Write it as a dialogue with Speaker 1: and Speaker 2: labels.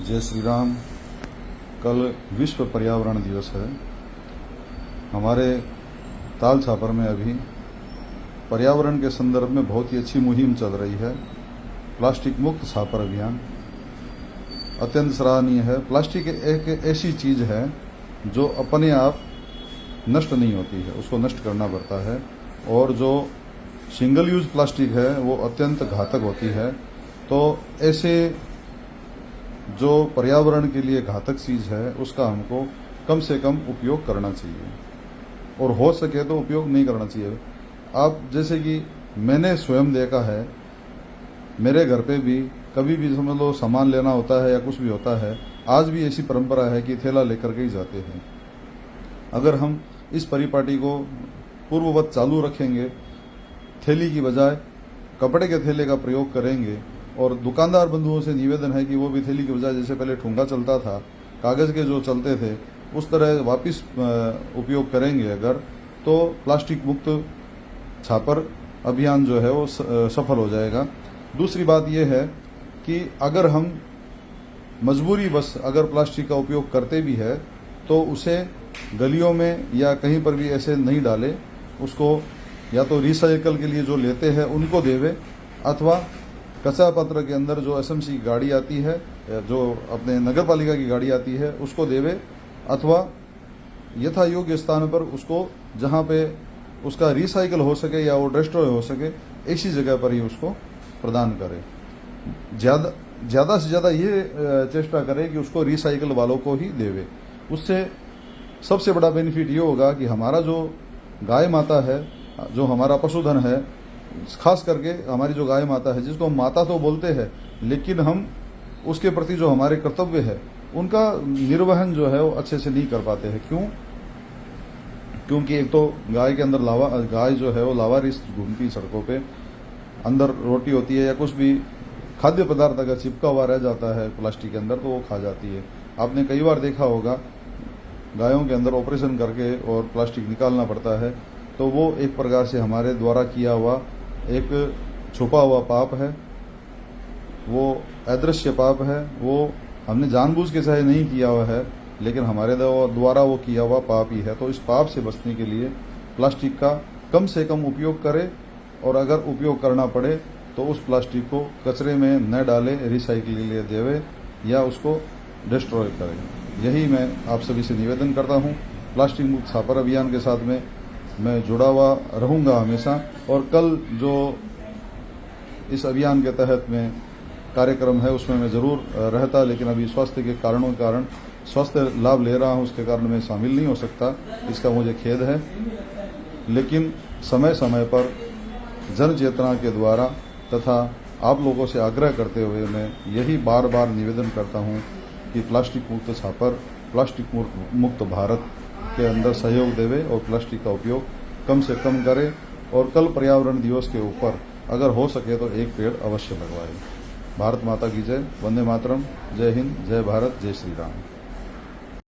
Speaker 1: जय श्री राम। कल विश्व पर्यावरण दिवस है। हमारे ताल छापर में अभी पर्यावरण के संदर्भ में बहुत ही अच्छी मुहिम चल रही है। प्लास्टिक मुक्त छापर अभियान अत्यंत सराहनीय है। प्लास्टिक एक ऐसी चीज है जो अपने आप नष्ट नहीं होती है, उसको नष्ट करना पड़ता है। और जो सिंगल यूज प्लास्टिक है वो अत्यंत घातक होती है। तो ऐसे जो पर्यावरण के लिए घातक चीज है उसका हमको कम से कम उपयोग करना चाहिए और हो सके तो उपयोग नहीं करना चाहिए। आप जैसे कि मैंने स्वयं देखा है, मेरे घर पे भी कभी भी समझ लो सामान लेना होता है या कुछ भी होता है, आज भी ऐसी परंपरा है कि थैला लेकर के ही जाते हैं। अगर हम इस परिपाटी को पूर्ववत चालू रखेंगे, थैली की बजाय कपड़े के थैले का प्रयोग करेंगे, और दुकानदार बंधुओं से निवेदन है कि वो भी थैली की बजाय जैसे पहले ठूंगा चलता था, कागज के जो चलते थे, उस तरह वापस उपयोग करेंगे अगर, तो प्लास्टिक मुक्त छापर अभियान जो है वो सफल हो जाएगा। दूसरी बात यह है कि अगर हम मजबूरी बस अगर प्लास्टिक का उपयोग करते भी है तो उसे गलियों में या कहीं पर भी ऐसे नहीं डाले, उसको या तो रिसाइकल के लिए जो लेते हैं उनको देवे, अथवा कचरा पत्र के अंदर जो एसएमसी की गाड़ी आती है, जो अपने नगर पालिका की गाड़ी आती है, उसको देवे, अथवा यथा योग्य स्थान पर उसको जहां पे उसका रिसाइकल हो सके या वो डिस्ट्रॉय हो सके, ऐसी जगह पर ही उसको प्रदान करे। ज्यादा से ज्यादा ये चेष्टा करे कि उसको रिसाइकल वालों को ही देवे। उससे सबसे बड़ा बेनिफिट ये होगा कि हमारा जो गाय माता है, जो हमारा पशुधन है, खास करके हमारी जो गाय माता है, जिसको हम माता तो बोलते हैं, लेकिन हम उसके प्रति जो हमारे कर्तव्य है उनका निर्वहन जो है वो अच्छे से नहीं कर पाते हैं। क्यों? क्योंकि एक तो गाय के अंदर गाय जो है वो लावारिस घूमती सड़कों पे, अंदर रोटी होती है या कुछ भी खाद्य पदार्थ अगर चिपका हुआ रह जाता है प्लास्टिक के अंदर तो वो खा जाती है। आपने कई बार देखा होगा गायों के अंदर ऑपरेशन करके और प्लास्टिक निकालना पड़ता है, तो वो एक प्रकार से हमारे द्वारा किया हुआ एक छुपा हुआ पाप है, वो अदृश्य पाप है। वो हमने जानबूझ के चाहे नहीं किया हुआ है, लेकिन हमारे द्वारा वो किया हुआ पाप ही है। तो इस पाप से बचने के लिए प्लास्टिक का कम से कम उपयोग करें, और अगर उपयोग करना पड़े तो उस प्लास्टिक को कचरे में न डालें, रिसाइकिल के लिए देवे या उसको डिस्ट्रॉय करें। यही मैं आप सभी से निवेदन करता हूँ। प्लास्टिक मुक्त छापर अभियान के साथ में मैं जुड़ा हुआ रहूंगा हमेशा। और कल जो इस अभियान के तहत में कार्यक्रम है उसमें मैं जरूर रहता, लेकिन अभी स्वास्थ्य के कारणों के कारण स्वास्थ्य लाभ ले रहा हूं, उसके कारण मैं शामिल नहीं हो सकता, इसका मुझे खेद है। लेकिन समय समय पर जन चेतना के द्वारा तथा आप लोगों से आग्रह करते हुए मैं यही बार बार निवेदन करता हूं कि प्लास्टिक मुक्त छापर, प्लास्टिक मुक्त भारत के अंदर सहयोग देवे और प्लास्टिक का उपयोग कम से कम करे। और कल पर्यावरण दिवस के ऊपर अगर हो सके तो एक पेड़ अवश्य लगवाए। भारत माता की जय। वंदे मातरम। जय हिंद, जय भारत, जय श्री राम।